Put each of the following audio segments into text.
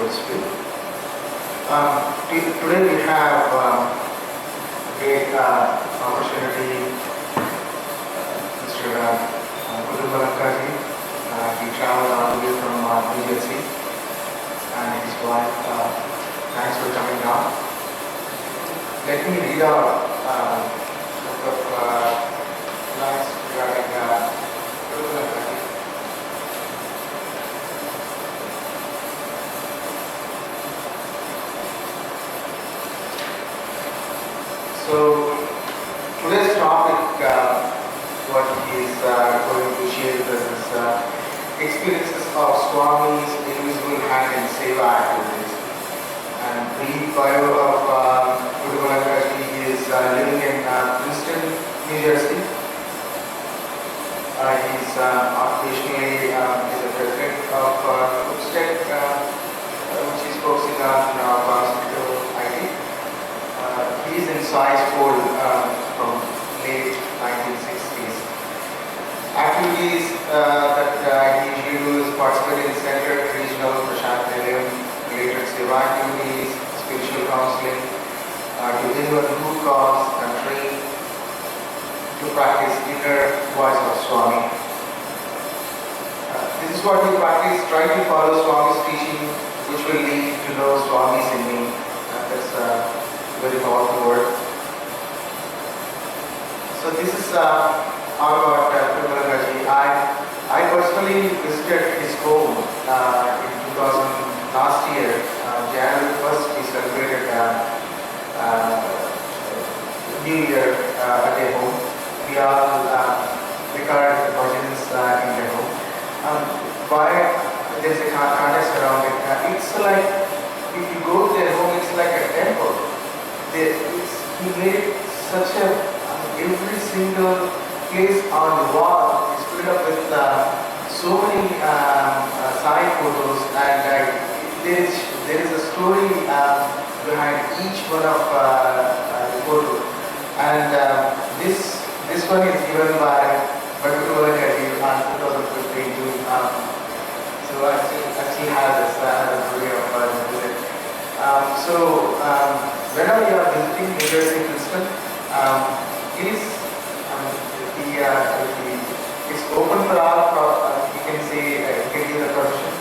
history. Today we have a great opportunity. Mr. Guru Balankaji, he traveled all the way from New Jersey, and his wife. Thanks for coming down. Let me read out a couple of lines regarding Guru Balankaji. So today's topic, what he is going to share with us is experiences of Swami's invisible hand in seva activities. And brief bio of Guru Balankaji is living in Princeton, New Jersey. He's occasionally is a president of Upstead, which is focusing on pharmaceutical IT. He is in size 4 from late 1960s. Activities that he usually participated in centered, regional, Prashant Nilayam related seva activities, spiritual counseling, to deliver root cause and train to practice inner voice of Swami. This is what we practice, try to follow Swami's teaching, which will lead to know Swami's in me. That's very powerful word. So this is all about Guru Balankaji. I personally visited his home in 2000 last year. January 1st we celebrated New Year at their home. We all recorded bhajans in their home. Why there's a context around it. It's like, if you go to their home, it's like a temple. He made such a, every single place on the wall is filled up with so many side photos, and there is a story behind each one of the photos. And this one is given by Guru Balankaji on 2015 June. So I actually have this story of visit. Whenever you are visiting New Jersey, Princeton, it is it's open for all. You can say, you can give the permission.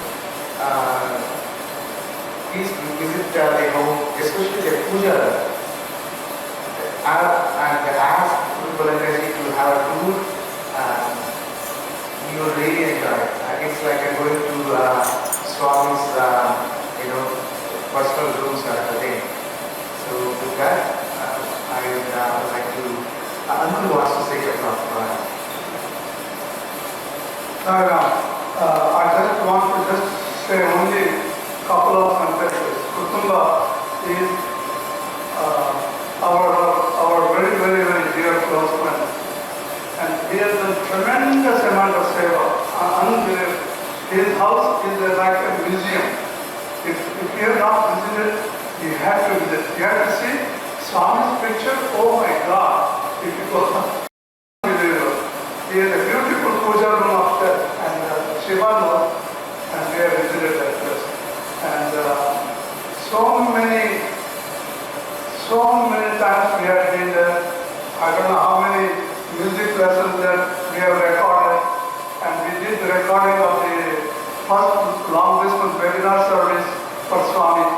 Please visit their home, especially their puja. And ask Guru Balankaji to have a tour. You will really enjoy it. It's like going to Swami's, personal rooms are the thing. So with that, I would like to, Uncle wants to say a couple of I just want to say only a couple of sentences. Kutumba is our very, very, very dear close friend. And he has done tremendous amount of seva, unbelievable. His house is like a museum. If you have not visited, you have to visit. You have to see Swami's picture. Oh my God! If you go, unbelievable. He has a beautiful puja room upstairs, and Shiva knows, and we have visited that place. And so many times we have been there. I don't know how many music lessons that we have recorded, and we did the recording of the first long distance webinar service for Swami.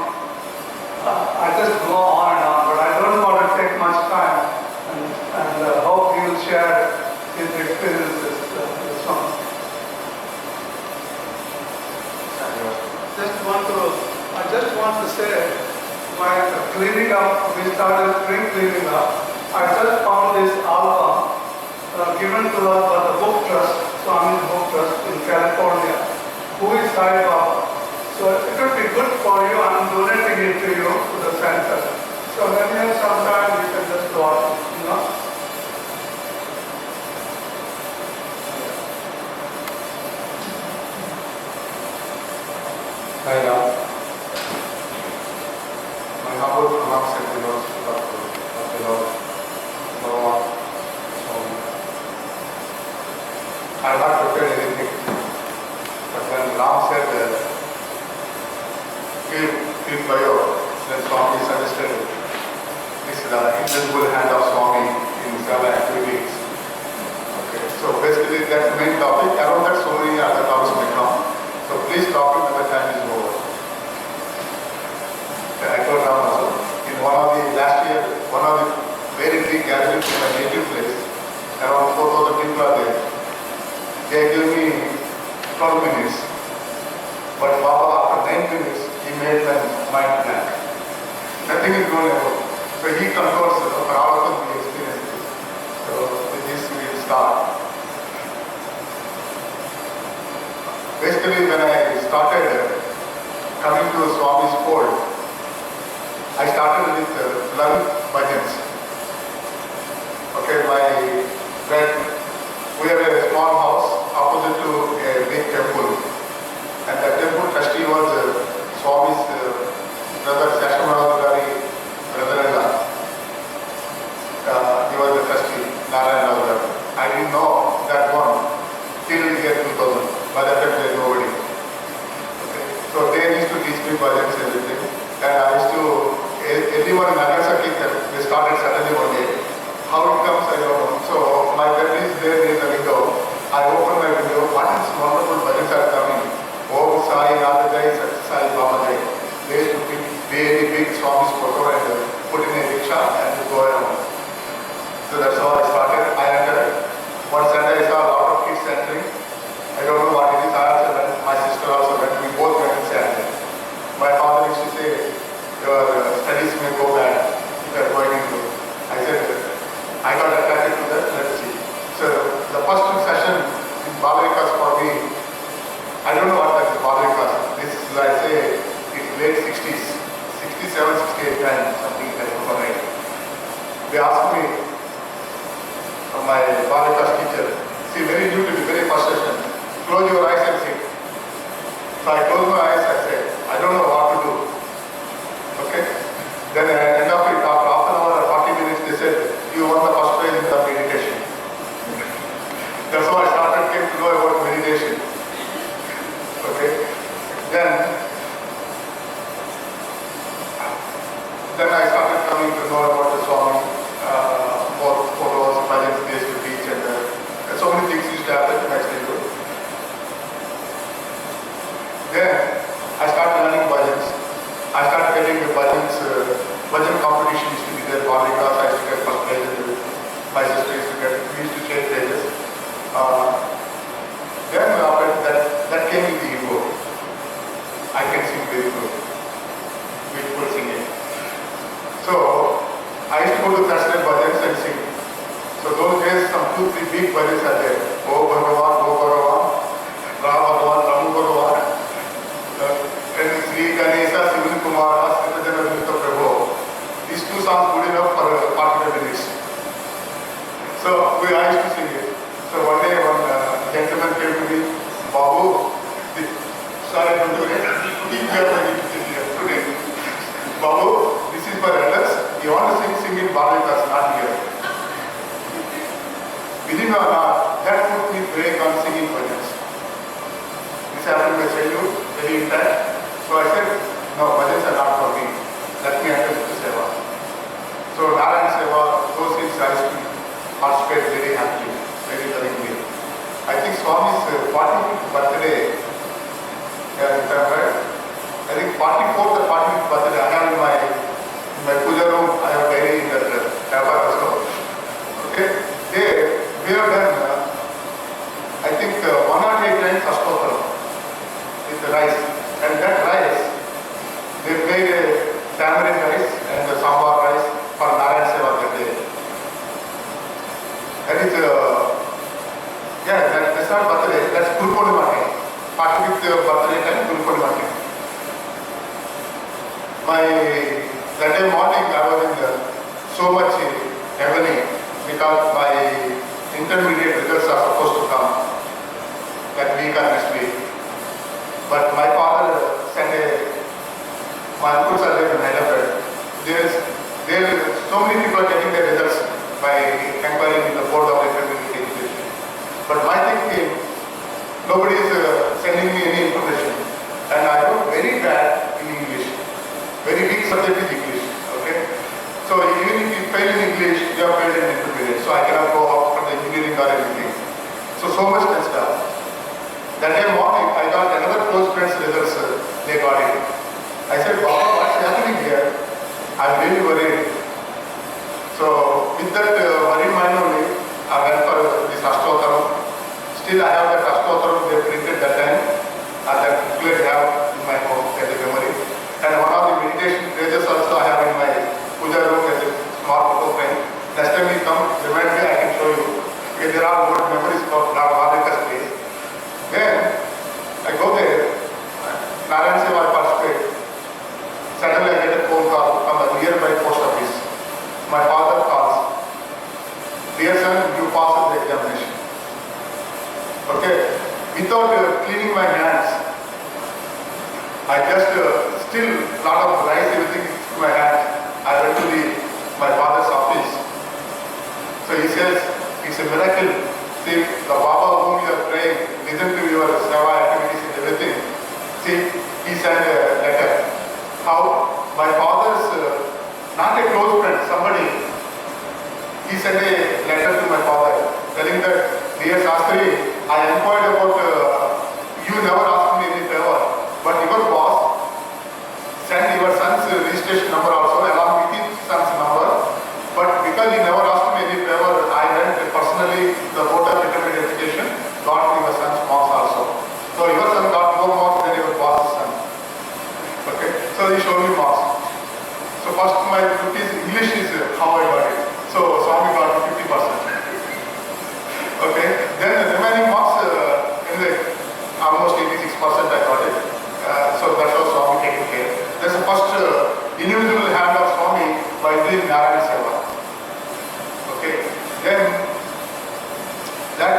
I just go on and on, but I don't want to take much time, and hope you will share his experiences with Swami. I just want to say, while cleaning up, we started spring cleaning up. I just found this album given to us by the Book Trust, Swami's Book Trust in California. Who is Sai Baba? So it would be good for you. I'm donating it to you, to the center. So when you have some time, you can just watch it, Hi, my humble remarks and philosophy of the Lord. I have not prepared anything, but when Ram said that he will the invisible hand of Swami in several activities. Okay, so basically that's the main topic. Around that, so many other topics may come. So please stop it when the time is over. I told Ram also, in one of the last year, one of the very big gatherings in my native place, around 4,000 people are there. They give me 12 minutes. But Baba, after 9 minutes, he made my mind blank. Nothing is going on. So he controls for all of us the experiences. So with this we will start. Basically, when I started coming to Swami's fold, I started with 11 bhajans. Okay, we have a small house opposite to a big temple. And the temple trustee was Swami's brother, Sashamanagari, brother-in-law. He was the trustee, Narayana. I didn't know that one till year 2000. By that time there is nobody. Okay. So they used to teach me bhajans and everything. And I used to, everyone in Nagasaki, they started suddenly one day. How it comes, I don't know. So my bed is there near the window. I open my window, what is wonderful bhajans are coming. Om Sai Radhajai Sai Bhamajai. They used to pick very big Swami's photo and put in a rickshaw and go around. So that's how I started. I entered. One Sunday I saw a lot of kids entering. I don't know what it is. I also went, my sister also went. We both went and sat there. My father used to say, your studies may go bad if you are going into. I said, I got attracted to that, let's see. So the first session in Balavikas for me, I don't know what that is, Balavikas. This is, I say, it's late 60s, 67, 68 time, something like that. They asked me, my Balavikas teacher, see, very new to the very first session, close your eyes and sit. So I closed my eyes, I said, I don't know what to do. Okay? Then at the end of it, after half an hour or 40 minutes, they said, you won the first prize in the meditation. That's how I started, came to know about meditation. Okay? Then I started coming to know about the Swami, more photos, bhajans they used to teach, and so many things used to happen in my childhood. Then I started learning bhajans. I started getting the bhajans, bhajan competition used to be there, Balavikas, I used to get first prizes, my sister used to get, we used to share prizes. Then after that came with the ego. I can sing very good, beautiful singing. So I used to go to Thursday bhajans and sing. So those days some 2-3 big bhajans are there. O Bhagavan, Ram Bhagavan, Ramu Bhagavan, and Sri Ganesha, Sivan Kumar, Asrita Janavita Prabhu. These two songs good enough for 45 minutes. So I used to sing it. So one day one gentleman came to me, Babu, sorry to do it, today. Babu, this is for elders. You want to sing in Balavikas, not here. Believe me or not, that put me break on singing bhajans. This happened in my childhood, very intact. So I said, no, bhajans are not for me. Let me enter into Seva. So Narayan Seva, those things I used to participate very happily, very lovingly. I think Swami's 45th birthday, if I'm right, I think 44th or 45th birthday, I have in my puja room, I have diary in that paper also. Okay, there we have done, I think 1 or 8 times Ashtotra with the rice. And that rice, they made a tamarind rice and the sambar rice for Narayan Seva that day. That is, that's not birthday, that's Guru Purnima day. 45th birthday time, Guru Purnima day. That day morning I was in so much agony because my intermediate results are supposed to come that week or next week. But my father sent my uncles are there in Hyderabad. So many people are getting their results by inquiring with the Board of Intermediate Education. But my thing came, nobody is sending me any information. And I wrote very bad in English. Very weak subject is English. Okay? So even if you English, you have failed in intermediate, so I cannot go out for the engineering or anything. So much test done. That day morning, I got another close friend's results, they got it. I said, Baba, what's happening here? I'm really worried. So with that worry in mind only, I went for this Ashtotaram. Still I have that Ashtotaram they printed that time. And that booklet I have in my home as a memory. And one of the meditation pages also I have in my puja room as a small photo frame. Next time you come, remind me, I can show you. Because there are good memories of Lord Madhika's place. Then I go there, Narayan Seva I participate. Suddenly I get a phone call from the nearby post office. My father calls, dear son, you passed the examination. Okay, without cleaning my hands, I just still lot of rice, everything to my hands. I went to my father's office. So he says, it's a miracle. See, the Baba whom you are praying, listen to your seva activities and everything. See, he sent a letter. How my father's, not a close friend, somebody, he sent a letter to my father telling that, dear Shastri, I inquired about, you never asked me any favor, but your boss sent your son's registration number also along with his son's number, but because he never asked me any favor, I went personally to the board of intermediate education, got your son's marks also. So your son got more marks than your boss's son. Okay, so he showed me marks. So first my 50s English is how I got it. So Swami got 50%. Okay, then the remaining marks almost 86% I got it. So that's how Swami taken care. That's the first individual hand of Swami by doing Narayana Seva. Okay, then that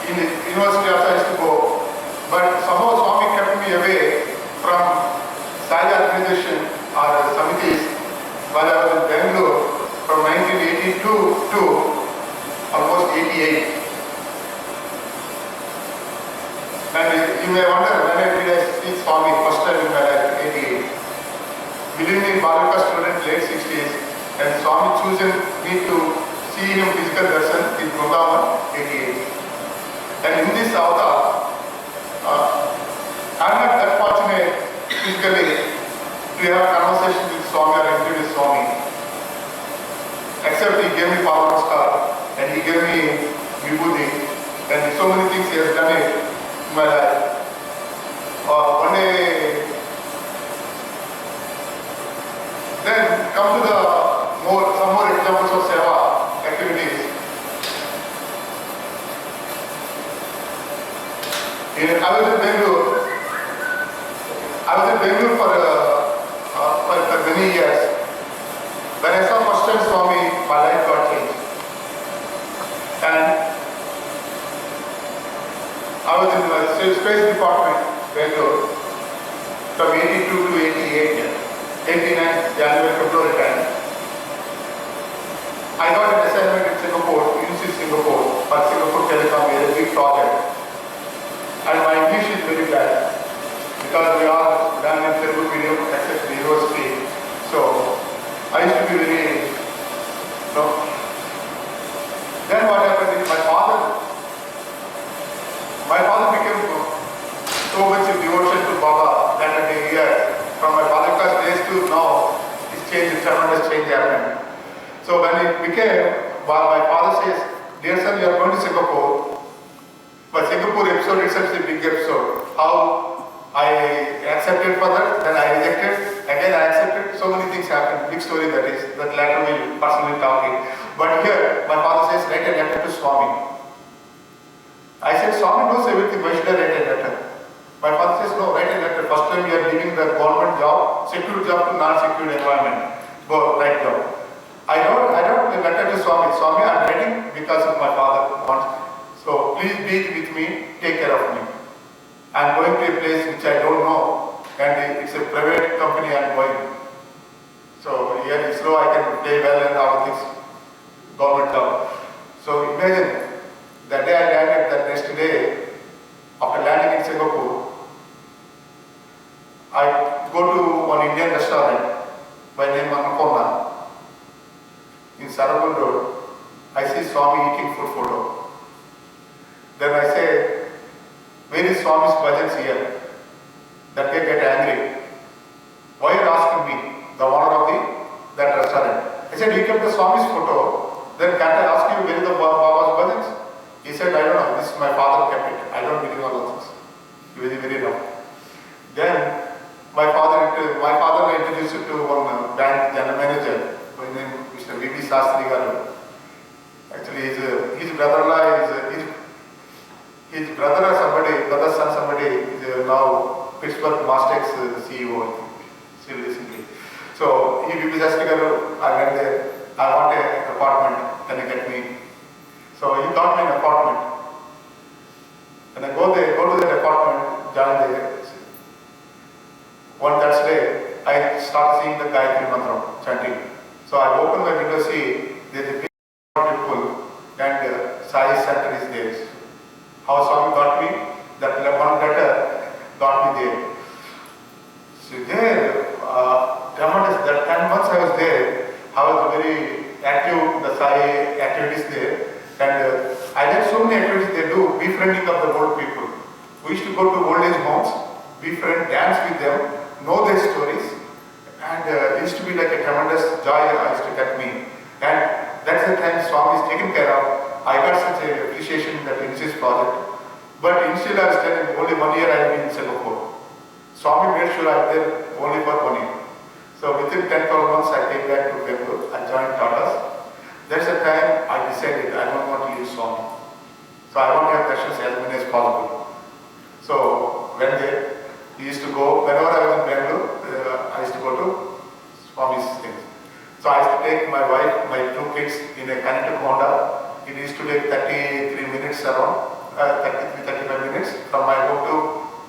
in the university also I used to go, but somehow Swami kept me away from Sai organization or samitis while I was in Bangalore from 1982 to almost 88. And you may wonder when did I see Swami first time in my life, 88. Believe me, Balaka student, late 60s, and Swami chosen me to see him physical darshan in Vrindavan, 88. And in this avatar, I'm not that fortunate physically to have a conversation with Swami or introduce Swami. Except he gave me Pada Namaskar and he gave me Vibhuti and so many things he has done it in my life. One day, then come to the some more examples of seva activities. I was in Bangalore. For many years. When I saw first time Swami, my life got changed. And I was in the space department, Bangalore, from 82 to 88, 89, January, February time. I got an assignment in Singapore, UC Singapore, for Singapore Telecom, a big project. And my English is very bad because we are done in Telugu medium except the university. So I used to be very, Then what happened is my father became so much devotion to Baba that a year. From my father's days to now, it's changed, tremendous change happened. So when it became, my father says, dear son, you are going to Singapore. But Singapore episode itself is a big episode. How I accepted for that, then I rejected, again I accepted, so many things happened. Big story that is, that later we'll personally talking. But here, my father says, write a letter to Swami. I said, Swami knows everything, why should I write a letter? My father says, no, write a letter. First time you are leaving the government job, secure job to non-secure environment. Go, write down. I wrote a letter to Swami. Swami, I am writing because of my father wants. So please be with me, take care of me. I am going to a place which I don't know and it's a private company I am going. So here in ISRO I can play well and all this government job. So imagine, the day I landed, the next day, after landing in Singapore, I go to one Indian restaurant by name Annapurna. in Sarabul Road, I see Swami eating food photo. Then I say, where is Swami's bhajans here? That they get angry. Why are you asking me, the owner of that restaurant? I said, you kept the Swami's photo, then can't I ask you where is the Baba's bhajans? He said, I don't know, this is my father kept it. I don't believe all those things. He was very rough. Then my father introduced me to one bank general manager, whose name is Mr. V.B. Sastri Garu. Actually, his brother-in-law his brother or somebody, brother's son somebody is now Pittsburgh Mastex CEO, still recently. So he V.B. Sastri Garu, I went there, I want an apartment, can you get me? So he got me an apartment. When I go to that apartment, join there. One Thursday, I start seeing the Gayatri Mantra chanting. So I open my window, see there's a big people and Sai Center is there. How Swami got me? That one letter got me there. So there, tremendous. That 10 months I was there, I was very active in the Sai activities there. And I did so many activities they do, befriending of the old people. We used to go to old age homes, befriend, dance with them, know their stories, and it used to be like a tremendous joy I used to get me. And that's the time Swami is taken care of. I got such an appreciation in that Initiative project. But initially I was telling only 1 year I have been in Singapore. Swami made sure I was there only for 1 year. So within 10-12 months I came back to Bangalore, I joined Tata's. That's the time I decided I don't want to leave Swami. So I want to have questions as many as possible. So when he used to go, whenever I was in Bangalore, I used to go to Swami's things. So I used to take my wife, my 2 kids in a Connected Honda. It used to take 33 minutes around, 33-35 minutes from my home to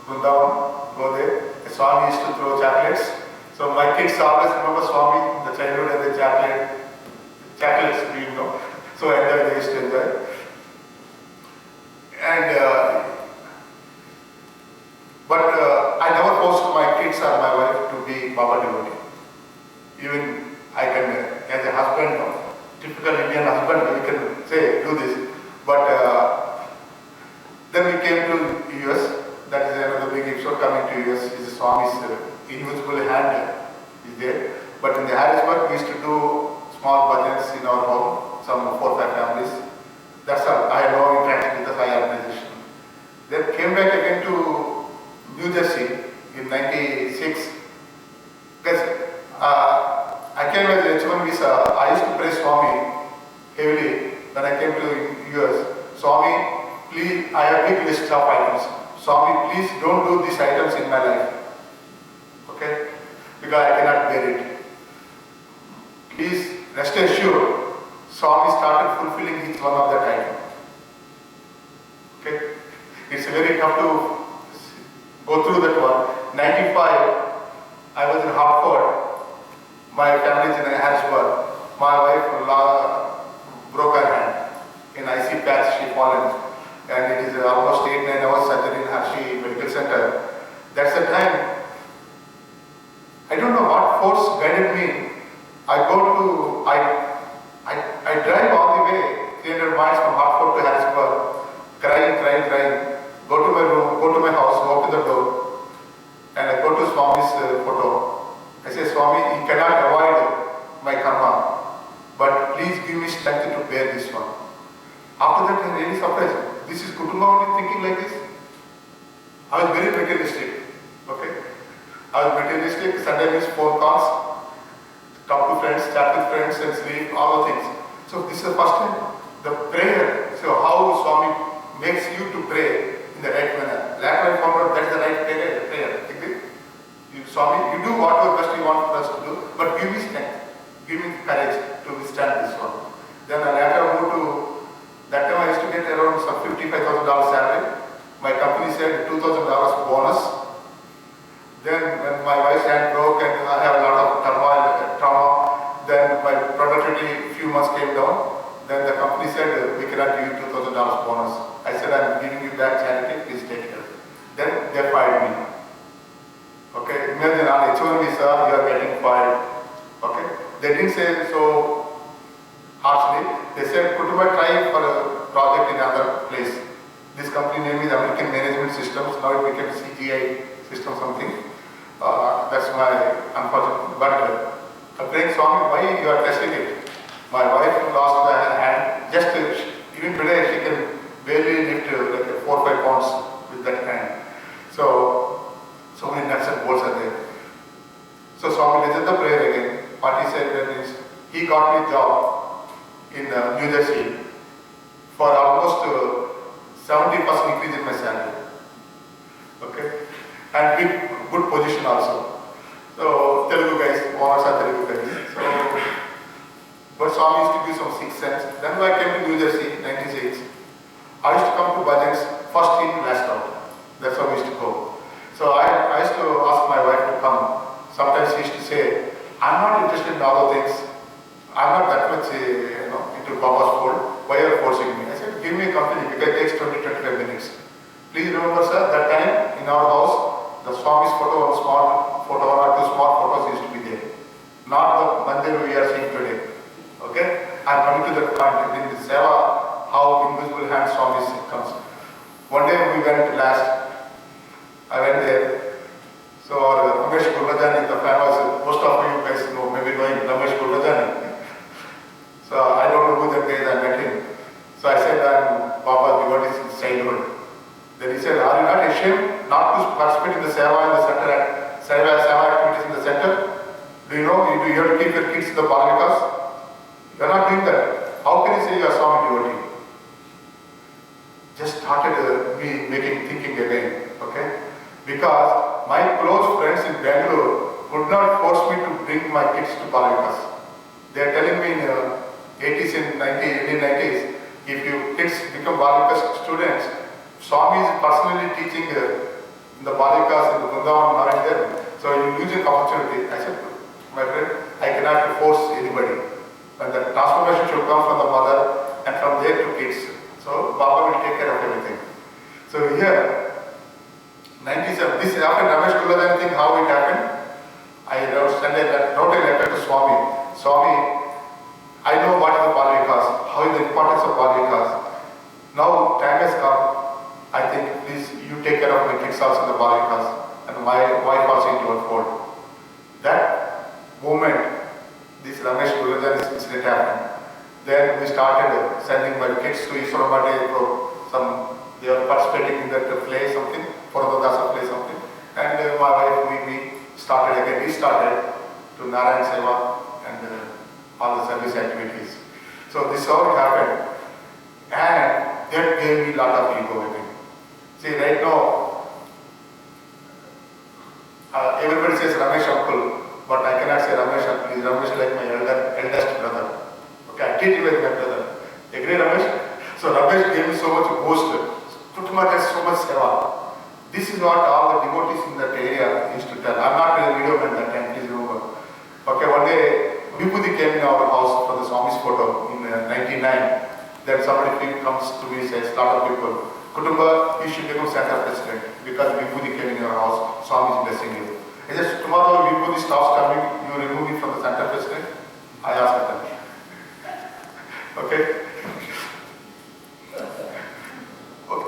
Vrindavan, go there. The Swami used to throw chocolates. So my kids always remember Swami in the childhood and the chocolates, you know. So they used to enjoy. And I never forced my kids or my wife to be Baba devotee. Even I can, as a husband, typical Indian husband, we can say, do this. But then we came to US. That is another big episode coming to US. Is Swami's invisible hand is there. But in the Harrisburg, we used to do small bhajans in our home, some 4-5 families. That's all. I had no interaction with the Sai organization. Then came back again to New Jersey in '96. Because I came with the H1 visa. I used to pray Swami heavily when I came to US. Swami, please, I have a big list of items. Swami, please don't do these items in my life. Okay? Because I cannot bear it. Please rest assured, Swami started fulfilling each one of that item. Okay? It's very tough to go through that one. 95, I was in Hartford. My family is in Harrisburg. My wife broke her hand. In IC patch, she fallen. And it is almost 8-9 hours surgery in Hershey Medical Center. That's the time. I don't know what force guided me. I drive all the way 300 miles from Hartford to Harrisburg, crying. Go to my room, go to my house, open the door, and I go to Swami's photo. I say, Swami, you cannot avoid my karma, but please give me strength to bear this one. After that, I really surprised. This is Kutumba only thinking like this? I was very materialistic. Okay? I was materialistic. Sunday means phone calls, talk to friends, chat with friends, and sleep, all the things. So this is the first time. The prayer, so how Swami makes you to pray in the right manner. Later I found out that is the right prayer. Okay? Swami, you do whatever best you want for us to do, but give me strength, give me courage to withstand this one. Then I later moved to, that time I used to get around some $55,000 salary. My company said $2,000 bonus. Then when my wife's hand broke and I have a lot of trauma, then my productivity few months came down. Then the company said, we cannot give you $2,000 bonus. I said, I'm giving you that charity, please take care. Then they fired me. Okay, imagine on H1 visa, you are getting fired. Okay, they didn't say, so said, Kutuba, try for a project in another place. This company name is American Management Systems, now it became CGI System something. That's my unfortunate, but praying Swami, why you are testing it? My wife lost her hand, just even today she can barely lift like 4 or 5 pounds with that hand. So many nuts and bolts are there. So Swami listened the prayer again. What he said then is, he got me a job in New Jersey for almost 70% increase in my salary. Okay? And good position also. So Telugu guys, owners are Telugu guys. But Swami used to give some 6 cents. Then when I came to New Jersey, 96, I used to come to bhajans first in, last out. That's how we used to go. So I used to ask my wife to come. Sometimes she used to say, I'm not interested in all the things. I'm not that much into Baba's fold. Why are you forcing me? I said, give me a company because it takes 20-25 minutes. Please remember, sir, that time in our house, the Swami's photo, one or two small photos used to be there. Not the mandir we are seeing today. Okay? I'm coming to that point in the Seva, how invisible hand Swami comes. One day we went last. I went there. So Ramesh Gurlajani, the famous, most of you guys know, maybe knowing Ramesh Gurlajani. So I don't know who that guy is, I met him. So I said, I'm Baba devotee since childhood. Then he said, are you not ashamed not to participate in the Seva in the center, Seva activities in the center? Do you know, you have to keep your kids in the Balavikas? You are not doing that. How can you say you are Swami devotee? Just started me thinking again, okay? Because my close friends in Bangalore could not force me to bring my kids to Balavikas. They are telling me in 80s and 90s, if you kids become Balavikas students, Swami is personally teaching in the Balavikas, in the Vrindavan, not there. So you lose an opportunity. I said, my friend, I cannot force anybody. But the transformation should come from the mother and from there to kids. So Baba will take care of everything. So here, 97, this happened, Ramesh Gurlajani thing, how it happened. I wrote a letter to Swami. Swami, I know what is the Balavikas, how is the importance of Balavikas. Now time has come. I think please you take care of my kids also in the Balavikas and my wife also into her fold. That moment, this Ramesh Gurlajani incident happened. Then we started sending my kids to Iswaramate for they were participating in that play something, Puradasa play something. And my wife, we started again, restarted to Narayan Seva and all the service activities. So this is how it happened. And that gave me a lot of ego again. See, right now, everybody says Ramesh uncle, but I cannot say Ramesh uncle. He's Ramesh like my eldest brother. Okay, I treat him like my brother. Agree, Ramesh? So Ramesh gave me so much boost. Kutuma has so much seva. This is what all the devotees in that area used to tell. I'm not a video man that time, please remember. Okay, one day, Vibhuti came in our house for the Swami's photo in 99. Then somebody comes to me and says, lot of people, Kutumba, you should become center president because Vibhuti came in your house, Swami is blessing you. I said, tomorrow Vibhuti stops coming, you remove me from the center president? I asked them. Okay?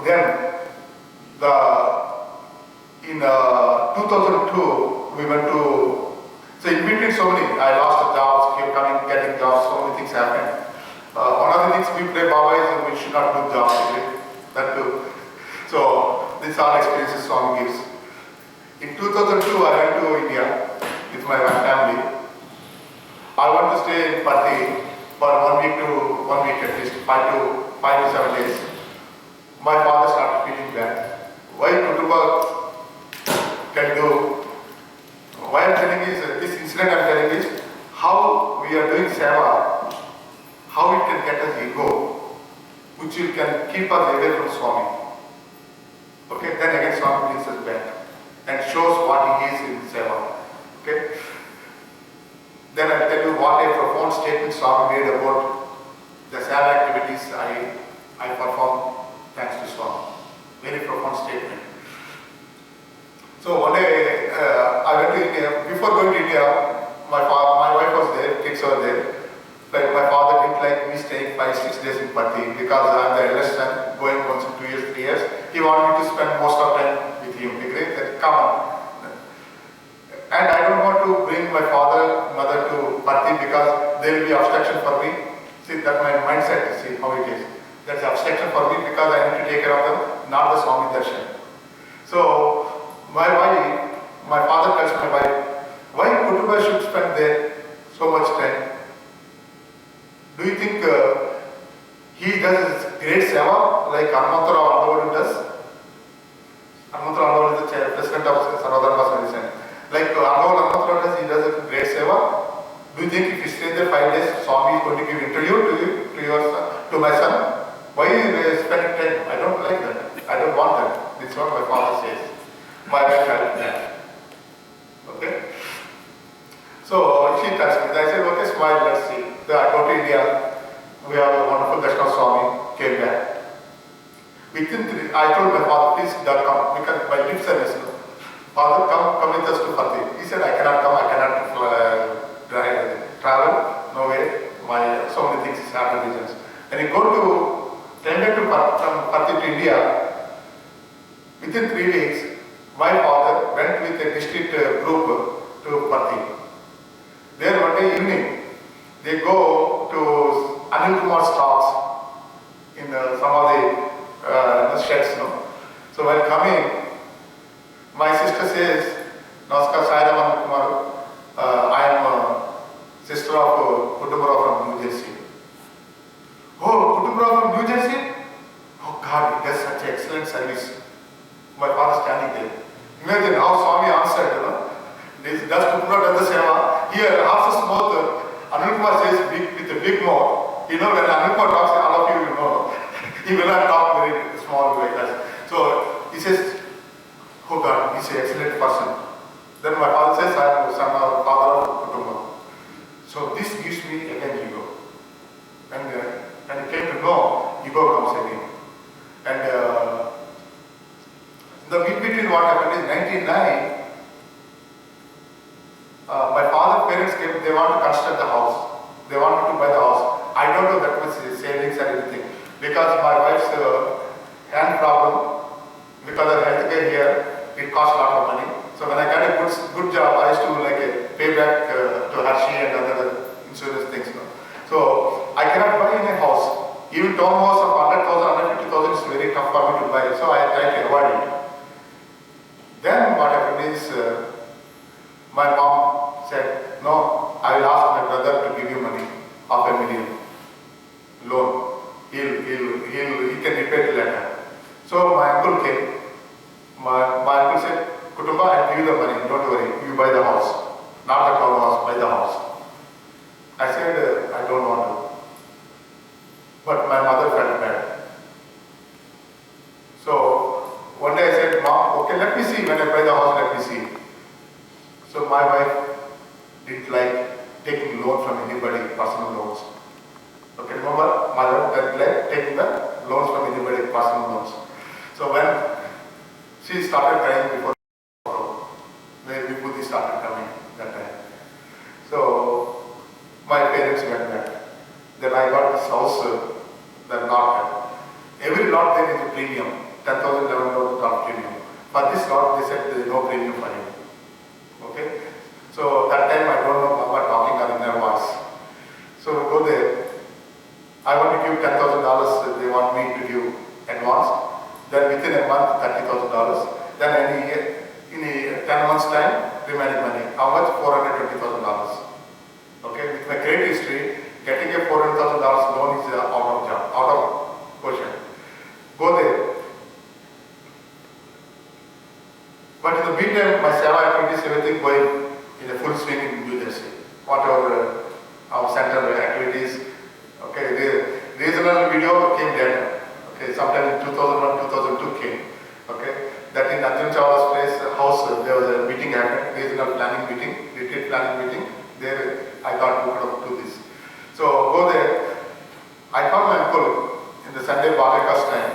Then, in 2002, we went to, so in between so many, I lost jobs, kept coming, getting jobs, so many things happened. One of the things we pray Baba is we should not do jobs, okay? That too. So, these are experiences Swami gives. In 2002, I went to India with my family. I want to stay in Patti for 1 week at least, 5 to 7 days. My father started feeling bad. Why Kutuba can do? Why I'm telling is, this incident I'm telling is, how we are doing seva, how it can get us ego, which can keep us away from Swami. Okay, then again Swami brings us back and shows what he is in seva. Okay? Then I'll tell you what a profound statement Swami made about the seva activities I perform. Thanks to Swami. Very profound statement. So one day I went to India. Before going to India, my wife was there, kids were there. Like my father didn't like me staying 5-6 days because there will be obstruction for me. See, that my mindset, see how it is. That's obstruction for me because I need to take care of them, not the Swami Darshan. So, my wife, my father tells my wife, why Kutuba should spend there so much time? Do you think he does great seva like Anantara Andavadu does? Anantara Andavadu is the president of Sarvadharma Solution. Like Anantara does, he does a great seva. Do you think if you stay there 5 days, Swami is going to give interview to you, to my son? Why you spend time? I don't like that. I don't want that. This is what my father says. My wife had that. Okay? So she touched me. I said, okay, smile, let's see. Then I go to India. We have a wonderful Darshan Swami, came back. I told my father, please don't come, because my lip service. Father, come with us to Pati. He said, I cannot come, I cannot travel, no way. So many things is happening regions. And he came back from Pati to India. Within 3 weeks, my father went with a district group to Pati. There one day evening, they go to Anil Kumar's talks in some of the sheds. No? So while coming, my sister says, Namaskar Sai Ram Anil Kumar, I am a sister of Kutumbura from New Jersey. Oh, Kutumbura from New Jersey? Oh God, he does such excellent service. My father standing there. Imagine how Swami answered, you know. Does Kutumbura does the seva? Here, horse's mouth, Anil Kumar says with a big mouth. You know, when Anil Kumar talks, all of you will know. He will not talk very small like that. So he says, oh God, he's an excellent person. Then my father says, I am the son of father of Kutumbura. So this gives me again ego. And when I came to know, ego comes again. And the in-between what happened is 1999, my father's parents came, they want to construct the house. They wanted to buy the house. I don't know that much savings and everything. Because my wife's hand problem, because of healthcare here, it costs a lot of money. So when I got a good job, I used to pay back to Hershey and other insurance things. No? So I cannot buy any house. Even townhouse of 100,000, 150,000 is very tough for me to buy. So I try to avoid it. Then what happened is, my mom said, no, I will ask my brother to give you money, $500,000 loan. He can repay it later. So my uncle came. My uncle said, Kutumba, I'll give you the money, don't worry, you buy the house. Not the townhouse, buy the house. I said, I don't want to. But my mother felt bad. So one day I said, Mom, okay, let me see. When I buy the house, let me see. So my wife didn't like taking loan from anybody, personal loans. Okay, remember, mother didn't like taking the loans from anybody, personal loans. So when she started crying before Vibhuti started coming that time. So my parents went back. Then I got this house, the lot. Every lot there is a premium, 10,000, 11,000 premium. But this lot, they said there is no premium for you. Okay? So that time I don't know Baba talking or in their voice. So we go there. I want to give $10,000, they want me to give advance. Then within a month, $30,000. Then in 10 months time, remaining money. How much? $420,000. Okay, with my credit history, getting a $400,000 loan is out of question. Go there. But in the meantime, my seva activities, everything going in a full swing in New Jersey. Whatever our center activities. Okay, the regional video came then. Okay, sometime in 2001, 2002 came. Okay, that in Arjun Chawla's place, house, there was a meeting happened, regional planning meeting, retreat planning meeting. There I got hooked up to this. So go there. I called my uncle in the Sunday Bhagakas time.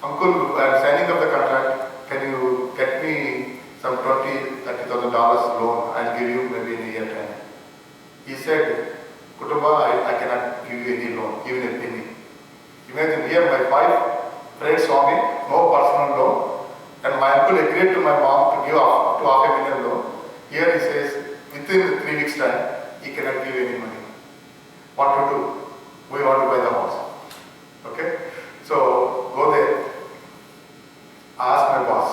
Uncle, I am signing up the contract. Can you get me some $20,000, $30,000 loan? I'll give you maybe in a year time. He said, Kutumba, I cannot give you any loan, even a penny. Imagine here my wife, Fred Swami, no personal loan. And my uncle agreed to my mom to give up to $500,000 loan. Here he says, within 3 weeks time, he cannot give any money. What to do? We want to buy the house. Okay? So go there. Ask my boss.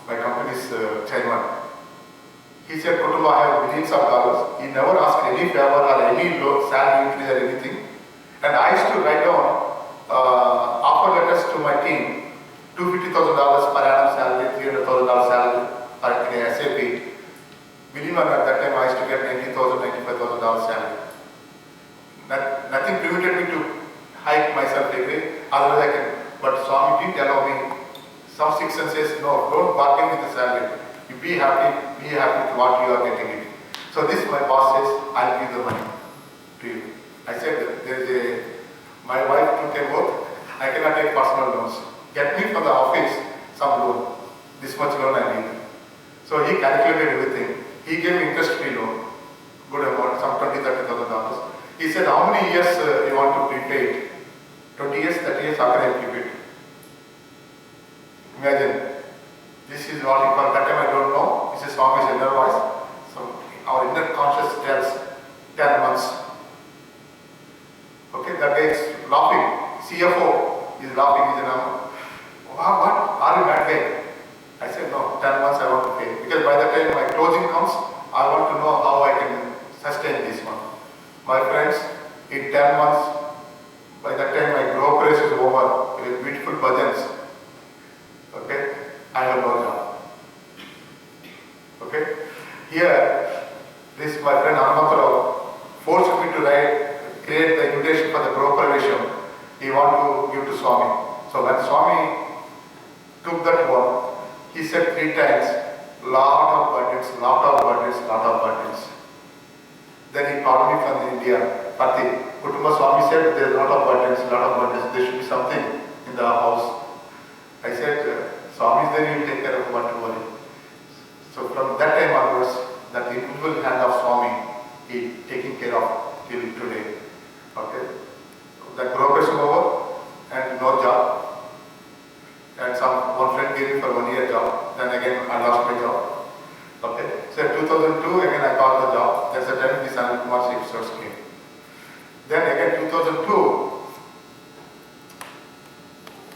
My company is chairman. He said, Kutumba, I have millions of dollars. He never asked any favor or any low salary increase or anything. And I used to write down offer letters to my team, $250,000 per annum salary, $300,000 salary in a SAP. Minimum at that time I used to get $90,000, $95,000 salary. Nothing prevented me to hike myself degree, otherwise I can. But Swami didn't allow me. Some section says, no, don't bargain with the salary. You be happy with what you are getting it. So this my boss says, I'll give the money to you. I said, my wife took a vote, I cannot take personal loans. Get me from the office some loan. This much loan I need. So he calculated everything. He gave me interest-free loan, good amount, some $20,000, $30,000. He said, how many years you want to prepay it? 20 years, 30 years, how can I keep it? Imagine, this is what you call, that time I don't know, this is Swami's inner voice. So our inner conscious tells 10 months. Okay, that guy is laughing. CFO is laughing. He said, what? Are you mad guy? I said, no, 10 months I want to pay. Because by the time my closing comes, I want to know how I can sustain this one. My friends, in 10 months, by the time my brokerage is over, with beautiful bhajans, okay, I have no job. Okay, here, this my friend Hanumantarao forced me to create the invitation for the brokerage. He want to give to Swami. So when Swami took that one, he said 3 times, lot of burdens. Then he called me from India, Pati. Kutumba Swami said there is a lot of burdens, there should be something in the house. I said, Swami is there, he will take care of what to worry. So from that time onwards, that individual hand of Swami, he taking care of till today. Okay? That brokerage is over and no job. And one friend gave me for 1 year job. Then again I lost my job. Okay. So in 2002 again I got the job. That's the time this Anil Kumar episodes came. Then again 2002.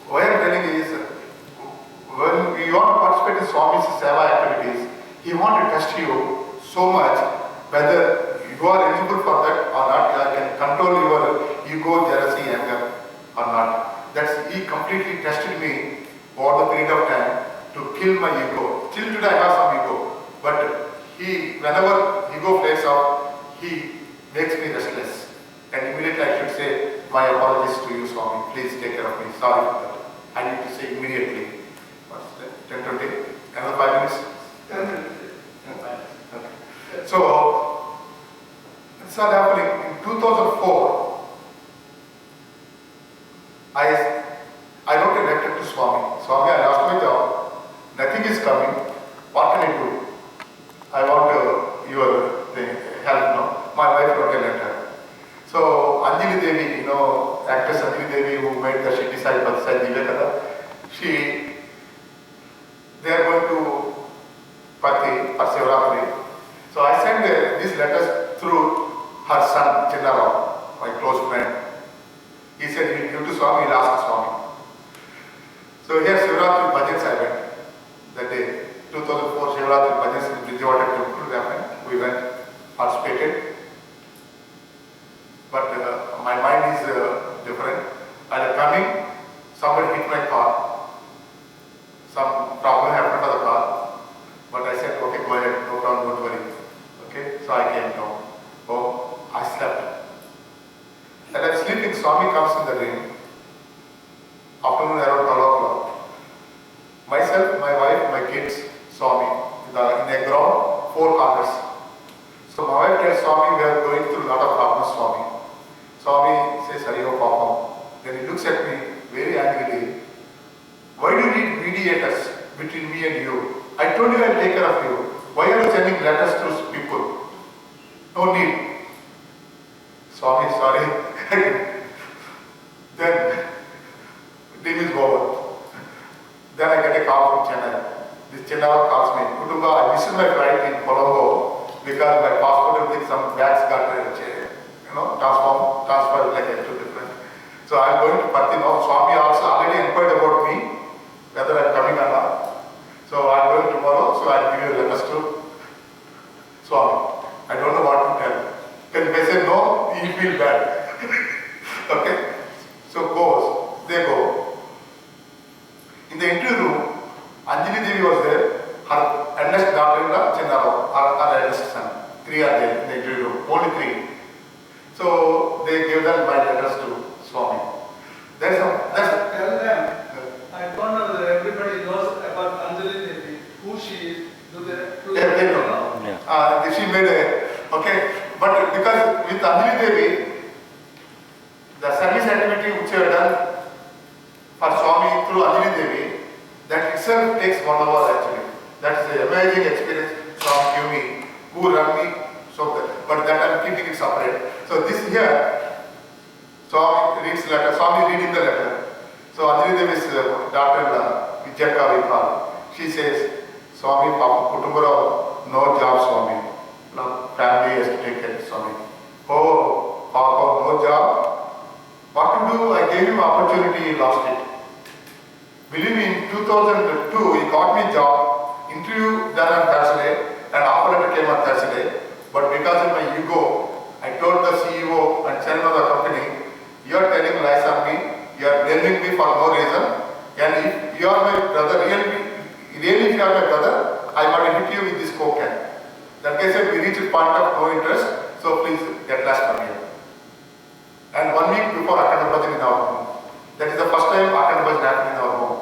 What I am telling is, when we want to participate in Swami's Seva activities, he wants to test you so much whether you are eligible for that or not. You can control your ego, jealousy, anger or not. He completely tested me over the period of time to kill my ego. Till today I have some ego, but whenever ego plays out, he makes me restless. And immediately I should say, my apologies to you, Swami. Please take care of me. Sorry for that. I need to say immediately. What's that? 10:20? Another 5 minutes? 10 minutes. Okay. So, it started happening in 2004. I wrote a letter to Swami. Swami, I lost my job. Nothing is coming. What can I do? I want your help now. My wife wrote a letter. So Anjali Devi, actress Anjali Devi who made the Shitty Sai Patsai Divekada, they are going to Pati for Shivratri. So I sent these letters through her son, Chinnarao, my close friend. He said, he'll give to Swami, he'll ask Swami. So here Shivratri Bhajans I went that day. 2004 Shivratri Bhajans in Bridgewater Temple happened. We went, participated. But my mind is different. While coming, somebody hit my car. Some problem happened to the car. But I said, okay, go ahead, no problem, don't worry. Okay, so I came down. Oh, I slept. And I'm sleeping, Swami comes in the dream. Afternoon around 12 o'clock. Myself, my wife, my kids saw me in a ground, 4 corners. So my wife tells Swami, we are going through a lot of problems, Swami. Swami says, Hariyo Papa. Then he looks at me very angrily. Why do you need mediators between me and you? I told you I'll take care of you. Why are you sending letters to people? No need. Swami, sorry. Then, dream is over. Then I get a call from Chennai. This Chennai calls me, Kutumba, I missed my flight in Colombo because my passport will take some wax got transferred like to different. So I'm going to Patti now. Swami also already inquired about me, whether I'm coming or not. So I'm going tomorrow, so I'll give you letters to Swami. I don't know what to tell. Because if I say no, he feel bad. Okay? So they go. In the interview room, Anjali Devi was there, her eldest daughter-in-law, Chinnaro, her eldest son. 3 are there in the interview room, only 3. So they gave them my letters to Swami. That's Tell them, I don't know whether everybody knows about Anjali Devi, who she is, do they know. She made a, okay, but because with Anjali Devi, the service activity which I have done for Swami through Anjali Devi, that itself takes 1 hour actually. That's an amazing experience Swami gave me, who run me, so that, but that I'm keeping it separate. So this here, Swami reads the letter, Swami reading the letter. So Anjali Devi's daughter-in-law, Vijayaka we call, she says, Swami, Papa, Kutumbara, no job, Swami. Family has to take care, Swami. Oh, Papa, no job. What to do? I gave him opportunity, he lost it. Believe me, in 2002, he got me job, interview done on Thursday, and offer letter came on Thursday. But because of my ego, I told the CEO and chairman of the company, you are telling lies on me, you are blaming me for no reason, and if you are my brother, really if you are my brother, I want to hit you with this coke can. That guy said, we reached a point of no interest, so please get lost from here. And 1 week before Akhanda Bhajan in our home. That is the first time Akhanda Bhajan happened in our home.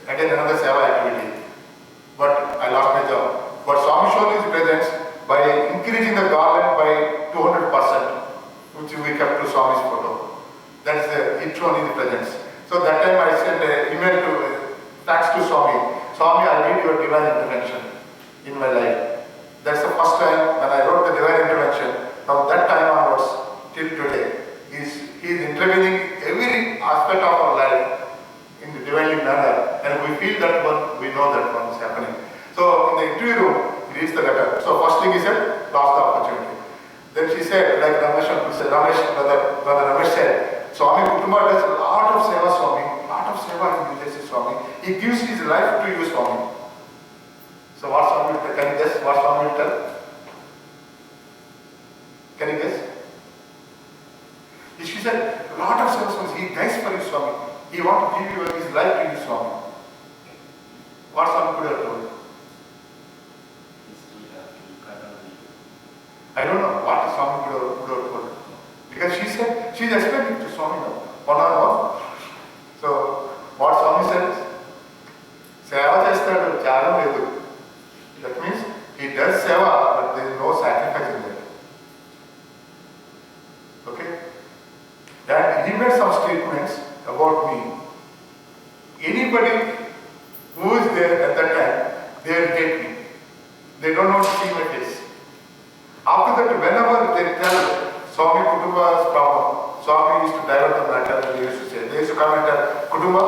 Again another seva activity. But I lost my job. But Swami showed his presence by increasing the garland by 200%, which we kept to Swami's photo. That is it shown his presence. So that time I sent an email to fax to Swami. Swami, I need your divine intervention in my life. That's the first time when I wrote the divine intervention. From that time onwards till today, he is intervening every aspect of our life in the divine manner, and we feel that one, we know that one is happening. So in the interview room, he reads the letter. So first thing he said, lost the opportunity. Then she said, like Ramesh said, Swami Kutumba does a lot of seva, Swami, lot of seva in New Jersey, Swami. He gives his life to you, Swami. So what Swami will tell? Can you guess what Swami will tell? Can you guess? She said, a lot of seva, Swami. He dies for you, Swami. He wants to give you his life to you, Swami. What Swami could have told? I don't know what Swami could have told. Because she said, she's explaining to Swami now, one-on-one. So, what Swami says, seva chestadu, chagam ledu. That means, he does seva, but there is no sacrifice in that. Okay? And he made some statements about me. Anybody who is there at that time, they will hate me. They don't want to see my face. After that, whenever they tell Swami Kutumba's problem, Swami used to divert the matter and they used to say, they used to come and tell, Kutumba,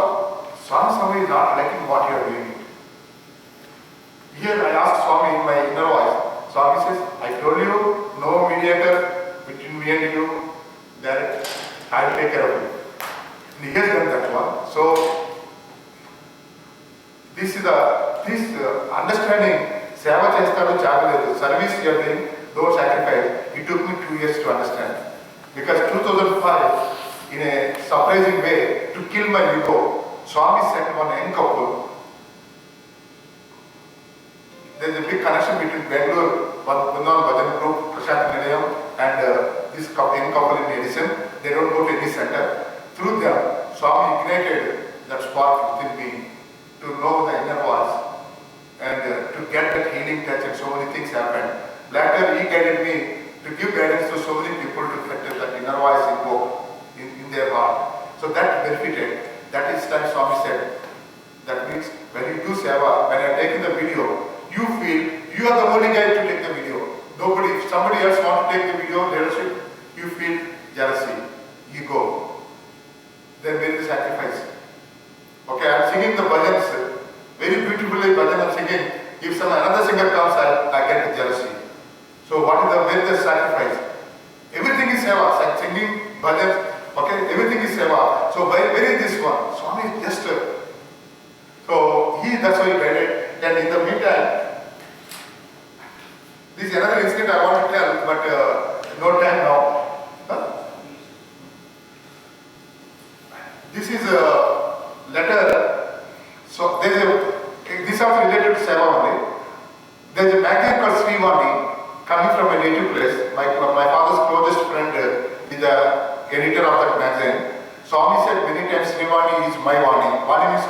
Swami is not liking what you are doing. Here I asked Swami in my inner voice, Swami says, I told you, no mediator between me and you, that I will take care of you. And he has done that one. So, this understanding, seva chestadu chagaledu, service you are doing, don't sacrifice. It took me 2 years to understand. Because 2005, in a surprising way, to kill my ego, Swami sent one young couple. There is a big connection between Bangalore, Bundan Bhajan Group, Prashant Nilayam, and this young couple in Edison. They don't go to any center. Through them, Swami ignited that spark within me to know the inner voice and to get that healing touch, and so many things happened. Later, he guided me to give guidance to so many people to get that inner voice in their heart. So that benefited. That is time Swami said. That means when you do seva, when you are taking the video, you feel you are the only guy to take the video. Nobody, if somebody else wants to take the video, leadership, you feel jealousy, ego. Then there is sacrifice. Okay, I am singing the bhajans, very beautifully bhajan I am singing. If some another singer comes, I get jealousy. So what is the where they sacrifice. Everything is seva, like singing, bhajans, okay, everything is seva. So where is this one? Swami is just, so that's why he guided. And in the meantime, this is another incident I want to tell, but no time now. Huh? This is a letter. So there is this is also related to seva only. There is a magazine called Srivani coming from a native place. My father's closest friend is the editor of that magazine. Swami said many times Srivani is my Vani. Vani means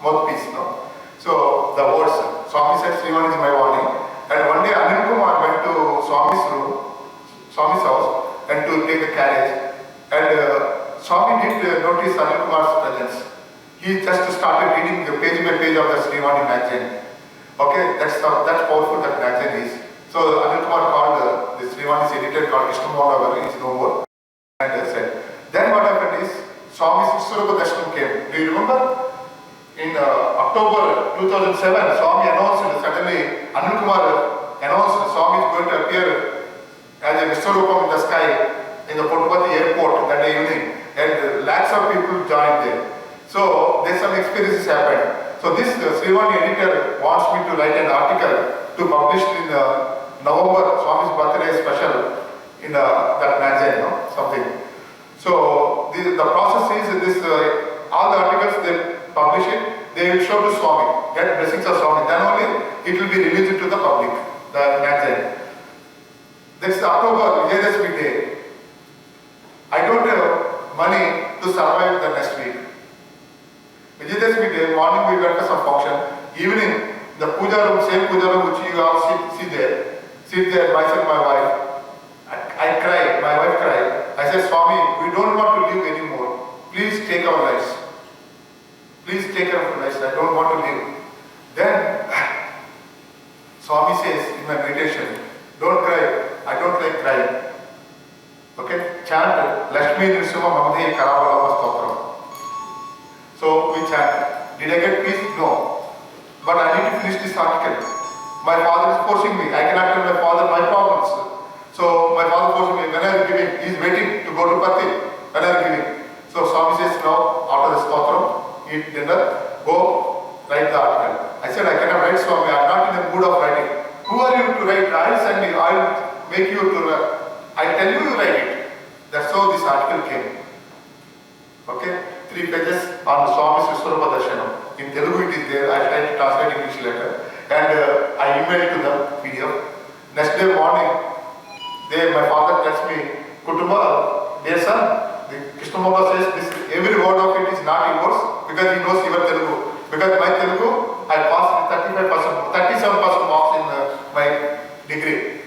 mouthpiece. No? So the words, Swami said Srivani is my Vani. And one day Anil Kumar went to Swami's room, Swami's house, and to take the carriage. And Swami did notice Anil Kumar's presence. He just started reading the page by page of the Srivani magazine. Okay, that's powerful that magazine is. So Anil Kumar called the Srivani's editor called Vishnu is no more. And said, then what happened is Swami's Vishwarupa Darshanam came. Do you remember? In October 2007, Swami announced suddenly, Anil Kumar announced Swami is going to appear as a Vishwarupam in the sky in the Puttaparthi airport that day evening, and lakhs of people joined there. So there's some experiences happened. So this Srivani editor wants me to write an article to publish in November, Swami's birthday special in that magazine, something. So the process is this, all the articles they publish it, they will show to Swami, get blessings of Swami, then only it will be released to the public, the magazine. That's October, Vijayadashmi day. I don't have money to survive the next week. Vijayadashmi day, morning we went to some function, evening the puja room, same puja room which you all sit there, myself, my wife. I cried, my wife cried. I said, Swami, we don't want to live anymore. Please take our lives. Please take our lives. I don't want to live. Then Swami says in my meditation, don't cry. I don't like crying. Okay? Chant Lakshmi Nrsimha Mamadhi Karavalama Stotram. So we chant. Did I get peace? No. But I need to finish this article. My father is forcing me. I cannot tell my father my problems. So my father forcing me. When I am giving, he is waiting to go to Patti. When I am giving. So Swami says, now after the Stotram, eat dinner, go write the article. I said, I cannot write, Swami. I am not in the mood of writing. Who are you to write? I will send you. I will make you to write. I tell you, you write it. That's how this article came. Okay? 3 pages on Swami's Vishwarupa Darshanam. In Telugu it is there. I tried to translate English letter. And I emailed it to them, PDF. Next day morning, my father tells me, Kutumba, dear son, Krishna Baba says this, every word of it is not yours because he knows your Telugu. Because my Telugu, I passed 35%, 37% marks in my degree.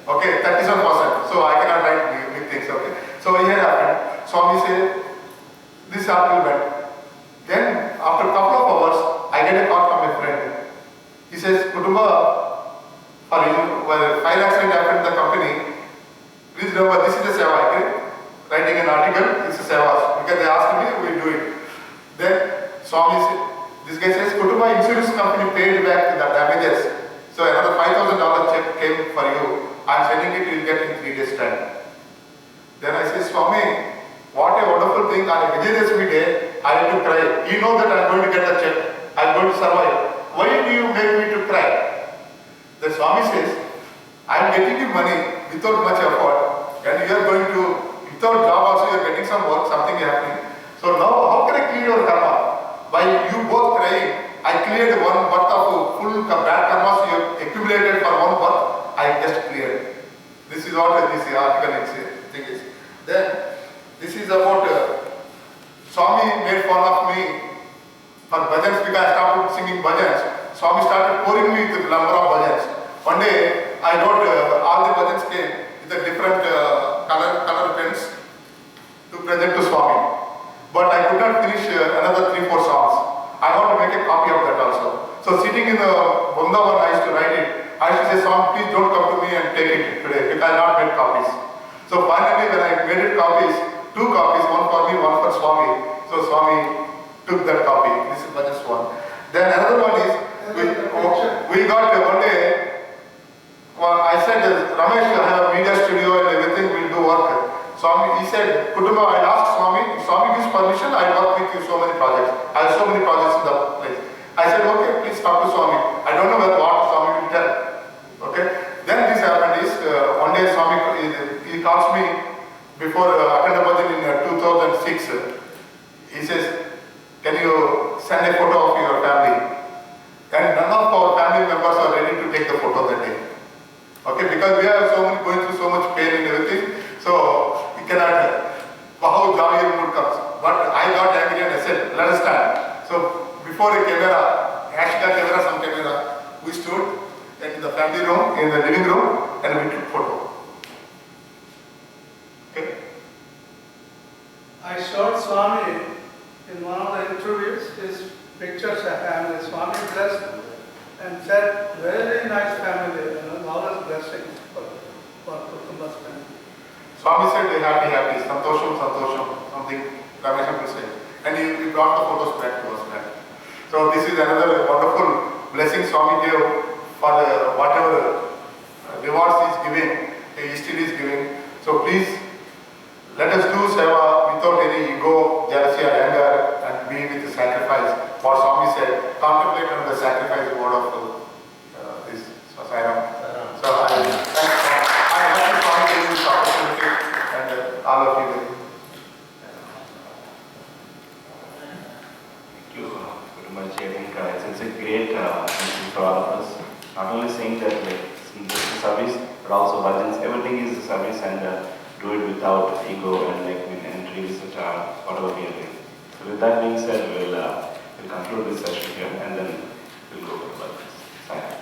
Okay, 37%. So I cannot write big things. Okay. So here happened. Swami said, this article went. Then after a couple of hours, I get a call from a friend. He says, Kutumba, for you, fire accident happened in the company. Please remember, this is the seva. Okay? Writing an article, it's a seva. Because they asked me, we do it. Then Swami said, this guy says, Kutumba insurance company paid back the damages. So another $5,000 check came for you. I'm sending it, you'll get in 3 days time. Then I say, Swami, what a wonderful thing. On a Vijayadashmi day, I need to cry. You know that I'm going to get the check. I'm going to survive. Why do you make me to cry? The Swami says, I'm getting you money without much effort. And you are going to, without job also, you are getting some work, something happening. So now, how can I clear your karma? By you both crying, I cleared one birth of full bad karmas you have accumulated for one birth, I just cleared. This is what this article thing is. Then, this is about Swami made fun of me for bhajans because I started singing bhajans. Swami started pouring me with the number of bhajans. One day, I wrote all the bhajans came with a different color pens to present to Swami. But I could not finish another 3-4 songs. I want to make a copy of that also. So sitting in the Vrindavan, I used to write it. I used to say, Swami, please don't come to me and take it today because I have not made copies. So finally, when I made it copies, 2 copies, one for me, one for Swami. So Swami took that copy. This is just one. Then another one is, we got one day, well, I said, Ramesh, I have a media studio and everything, we'll do work. Swami, he said, Kutumba, I asked Swami, if Swami gives permission, I'll work with you so many projects. I have so many projects in the place. I said, okay, please talk to Swami. I don't know what Swami will tell. Okay? Then this happened is, one day Swami, he calls me before Akhanda Bhajan in 2006. He says, can you send a photo of your family? And none of our family members are ready to take the photo that day. Okay, because we are going through so much pain and everything, so we cannot, how jolly mood comes. But I got angry and I said, let us stand. So before a camera, Ashika camera, some camera, we stood in the family room, in the living room, and we took photo. Okay? I showed Swami in one of the interviews, his pictures I have, and Swami blessed and said, very nice family, always blessings for Kutumba's family. Swami said, happy, santosham, something Ramesh will say. And he brought the photos back to us back. So this is another wonderful blessing Swami gave for whatever rewards he is giving, he still is giving. So please, let us do seva without any ego, jealousy or anger, and be with the sacrifice. What Swami said, contemplate on the sacrifice word of this Sairam. So I have to Swami gave this opportunity and all of you. Thank you very much. I think it's a great message for all of us. Not only saying that like this is service, but also bhajans. Everything is a service, and do it without ego and like and revisit whatever we are doing. So with that being said, we'll conclude this session here, and then we'll go for bhajans. Thank you.